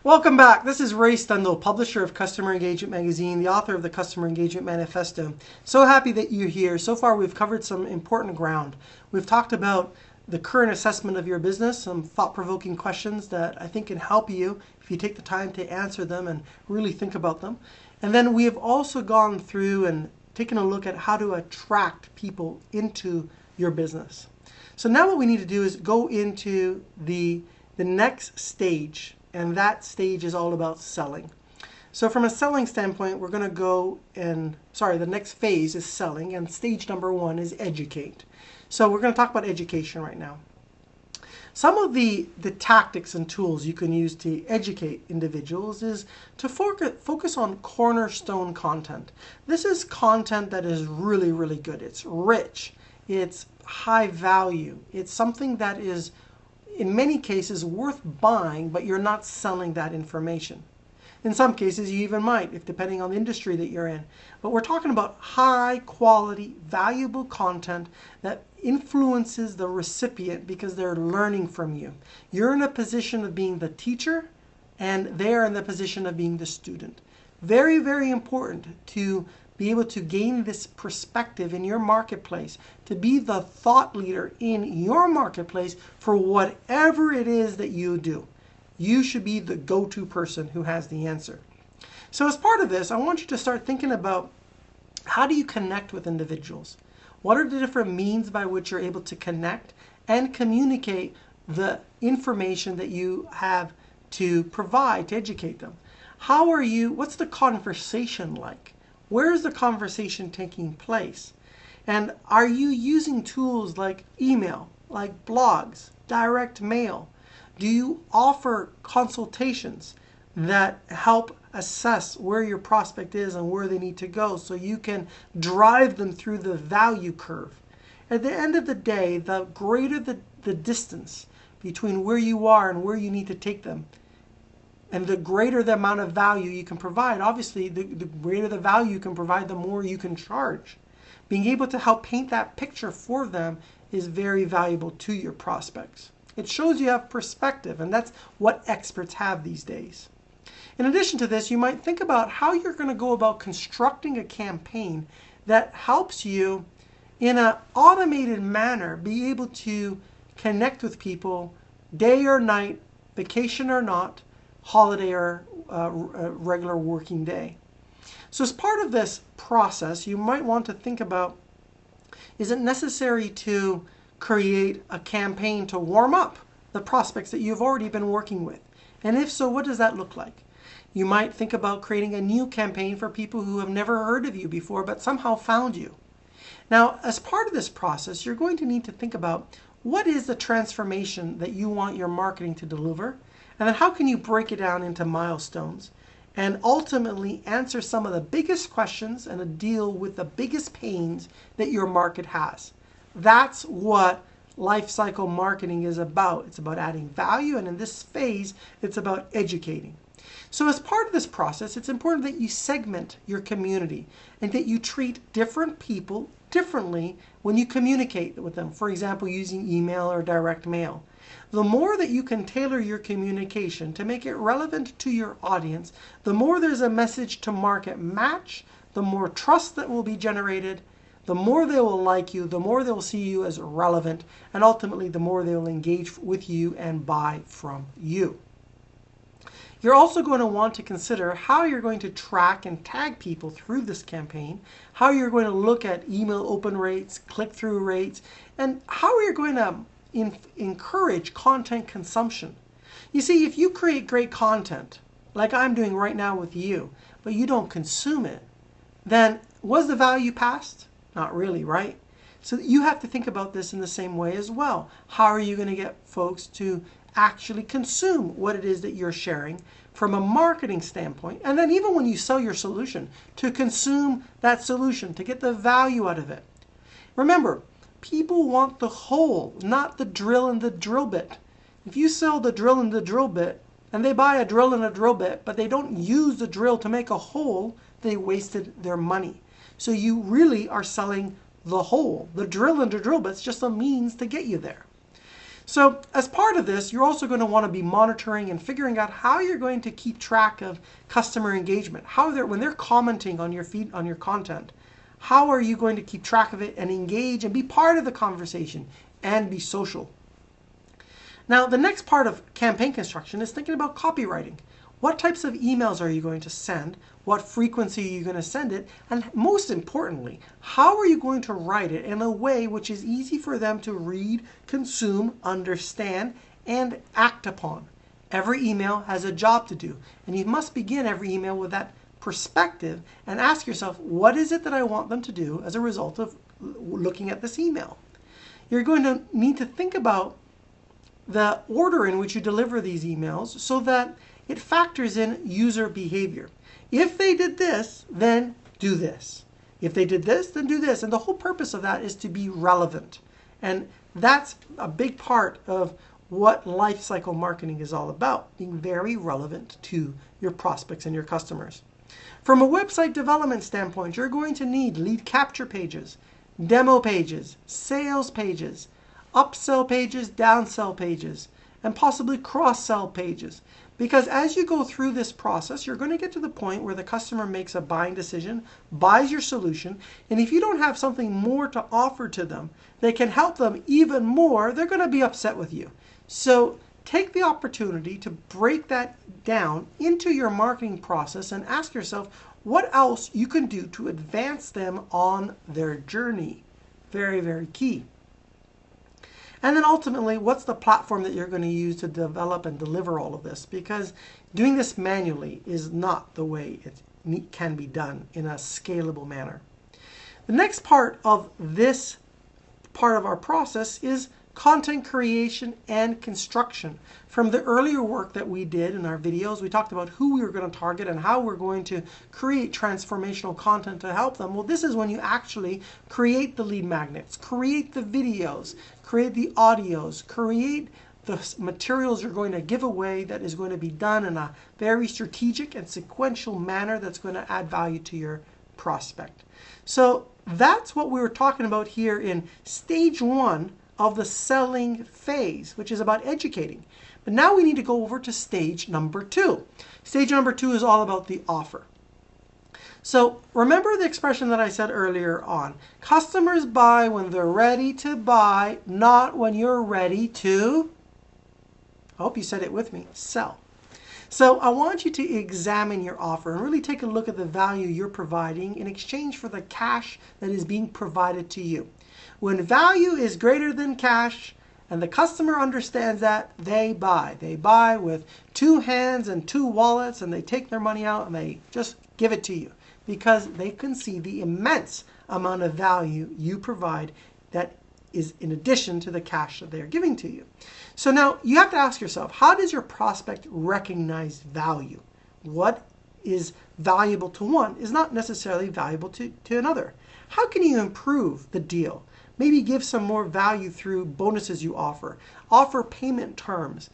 Welcome back. This is Ray Stundle, publisher of Customer Engagement Magazine, the author of the Customer Engagement Manifesto. So happy that you're here. So far we've covered some important ground. We've talked about the current assessment of your business, some thought-provoking questions that I think can help you if you take the time to answer them and really think about them. And then we have also gone through and taken a look at how to attract people into your business. So now what we need to do is go into the next stage. And that stage is all about selling. So from a selling standpoint, we're going to go the next phase is selling, and stage number one is educate. So we're going to talk about education right now. Some of the tactics and tools you can use to educate individuals is to focus on cornerstone content. This is content that is really, really good. It's rich. It's high value. It's something that is in many cases worth buying, but you're not selling that information. In some cases you even might, if depending on the industry that you're in. But we're talking about high quality, valuable content that influences the recipient because they're learning from you. You're in a position of being the teacher and they're in the position of being the student. Very, very important to be able to gain this perspective in your marketplace, to be the thought leader in your marketplace for whatever it is that you do. You should be the go-to person who has the answer. So as part of this, I want you to start thinking about how do you connect with individuals? What are the different means by which you're able to connect and communicate the information that you have to provide to educate them? What's the conversation like? Where is the conversation taking place? And are you using tools like email, like blogs, direct mail? Do you offer consultations that help assess where your prospect is and where they need to go so you can drive them through the value curve? At the end of the day, the greater the distance between where you are and where you need to take them, and the greater the amount of value you can provide, obviously the greater the value you can provide, the more you can charge. Being able to help paint that picture for them is very valuable to your prospects. It shows you have perspective, and that's what experts have these days. In addition to this, you might think about how you're going to go about constructing a campaign that helps you in an automated manner be able to connect with people day or night, vacation or not, holiday or regular working day. So as part of this process, you might want to think about, is it necessary to create a campaign to warm up the prospects that you've already been working with? And if so, what does that look like? You might think about creating a new campaign for people who have never heard of you before but somehow found you. Now, as part of this process, you're going to need to think about what is the transformation that you want your marketing to deliver, and then how can you break it down into milestones and ultimately answer some of the biggest questions and deal with the biggest pains that your market has. That's what life cycle marketing is about. It's about adding value, and in this phase, it's about educating. So as part of this process, it's important that you segment your community and that you treat different people differently when you communicate with them. For example, using email or direct mail. The more that you can tailor your communication to make it relevant to your audience, the more there's a message to market match, the more trust that will be generated, the more they will like you, the more they'll see you as relevant, and ultimately the more they'll engage with you and buy from you. You're also going to want to consider how you're going to track and tag people through this campaign, how you're going to look at email open rates, click-through rates, and how you're going to encourage content consumption. You see, if you create great content, like I'm doing right now with you, but you don't consume it, then was the value passed? Not really, right? So you have to think about this in the same way as well. How are you going to get folks to actually consume what it is that you're sharing from a marketing standpoint? And then even when you sell your solution, to consume that solution, to get the value out of it. Remember, people want the whole, not the drill and the drill bit. If you sell the drill and the drill bit, and they buy a drill and a drill bit, but they don't use the drill to make a hole, they wasted their money. So you really are selling the whole. The drill and the drill bit's just a means to get you there. So as part of this, you're also going to want to be monitoring and figuring out how you're going to keep track of customer engagement. When they're commenting on your feed, on your content, how are you going to keep track of it and engage and be part of the conversation and be social? Now, the next part of campaign construction is thinking about copywriting. What types of emails are you going to send? What frequency are you going to send it? And most importantly, how are you going to write it in a way which is easy for them to read, consume, understand, and act upon? Every email has a job to do, and you must begin every email with that perspective and ask yourself, what is it that I want them to do as a result of looking at this email? You're going to need to think about the order in which you deliver these emails so that it factors in user behavior. If they did this, then do this. If they did this, then do this. And the whole purpose of that is to be relevant. And that's a big part of what life cycle marketing is all about, being very relevant to your prospects and your customers. From a website development standpoint, you're going to need lead capture pages, demo pages, sales pages, upsell pages, downsell pages, and possibly cross-sell pages. Because as you go through this process, you're going to get to the point where the customer makes a buying decision, buys your solution, and if you don't have something more to offer to them that can help them even more, they're going to be upset with you. So take the opportunity to break that down into your marketing process and ask yourself what else you can do to advance them on their journey. Very, very key. And then ultimately, what's the platform that you're going to use to develop and deliver all of this? Because doing this manually is not the way it can be done in a scalable manner. The next part of this part of our process is content creation and construction. From the earlier work that we did in our videos, we talked about who we were going to target and how we're going to create transformational content to help them. Well, this is when you actually create the lead magnets, create the videos, create the audios, create the materials you're going to give away that is going to be done in a very strategic and sequential manner that's going to add value to your prospect. So that's what we were talking about here in stage 1 of the selling phase, which is about educating. But now we need to go over to stage number 2. Stage number 2 is all about the offer. So remember the expression that I said earlier on. Customers buy when they're ready to buy, not when you're ready to, I hope you said it with me, sell. So I want you to examine your offer and really take a look at the value you're providing in exchange for the cash that is being provided to you. When value is greater than cash and the customer understands that, they buy. They buy with 2 hands and 2 wallets, and they take their money out and they just give it to you because they can see the immense amount of value you provide that is in addition to the cash that they're giving to you. So now you have to ask yourself, how does your prospect recognize value? What is valuable to one is not necessarily valuable to another. How can you improve the deal? Maybe give some more value through bonuses you offer payment terms.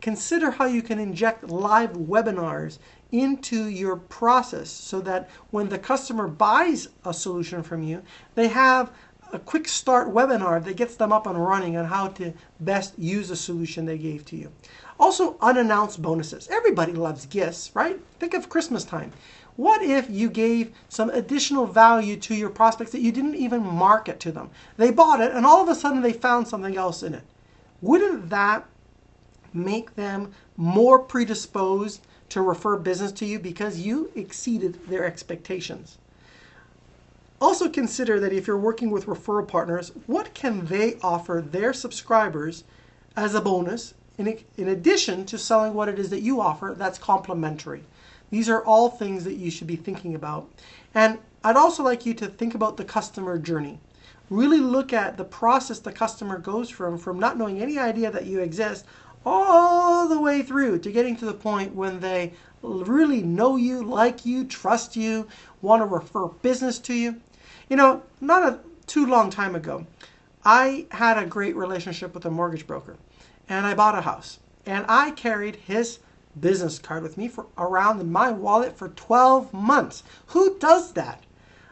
Consider how you can inject live webinars into your process so that when the customer buys a solution from you, they have a quick start webinar that gets them up and running on how to best use the solution they gave to you. Also, unannounced bonuses. Everybody loves gifts, right? Think of Christmas time. What if you gave some additional value to your prospects that you didn't even market to them? They bought it and all of a sudden they found something else in it. Wouldn't that make them more predisposed to refer business to you because you exceeded their expectations? Also consider that if you're working with referral partners, what can they offer their subscribers as a bonus in addition to selling what it is that you offer that's complementary? These are all things that you should be thinking about. And I'd also like you to think about the customer journey. Really look at the process the customer goes from not knowing any idea that you exist all the way through to getting to the point when they really know you, like you, trust you, want to refer business to you. You know, not a too long time ago, I had a great relationship with a mortgage broker and I bought a house and I carried his business card with me for around in my wallet for 12 months. Who does that?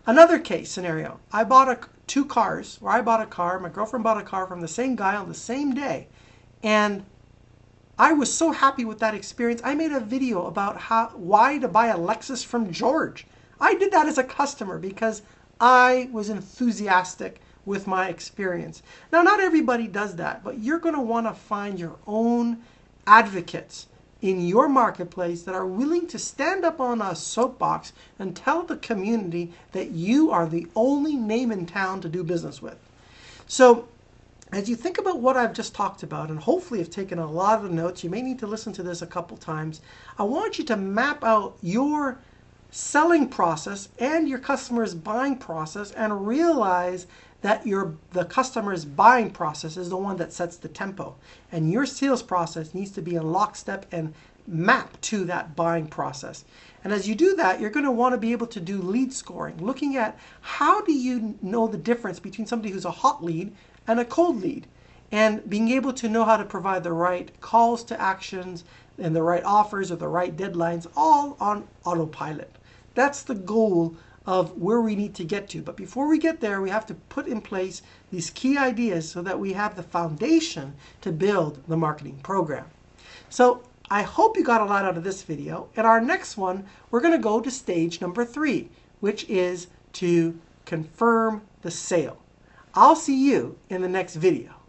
Another case scenario. I bought 2 cars, or I bought a car, my girlfriend bought a car from the same guy on the same day. And I was so happy with that experience. I made a video about why to buy a Lexus from George. I did that as a customer because I was enthusiastic with my experience. Now, not everybody does that, but you're going to want to find your own advocates in your marketplace that are willing to stand up on a soapbox and tell the community that you are the only name in town to do business with. So as you think about what I've just talked about, and hopefully have taken a lot of notes, you may need to listen to this a couple times, I want you to map out your selling process and your customer's buying process and realize that the customer's buying process is the one that sets the tempo. And your sales process needs to be in lockstep and map to that buying process. And as you do that, you're going to want to be able to do lead scoring, looking at how do you know the difference between somebody who's a hot lead and a cold lead, and being able to know how to provide the right calls to actions and the right offers or the right deadlines, all on autopilot. That's the goal of where we need to get to. But before we get there, we have to put in place these key ideas so that we have the foundation to build the marketing program. So I hope you got a lot out of this video. In our next one, we're going to go to stage number 3, which is to confirm the sale. I'll see you in the next video.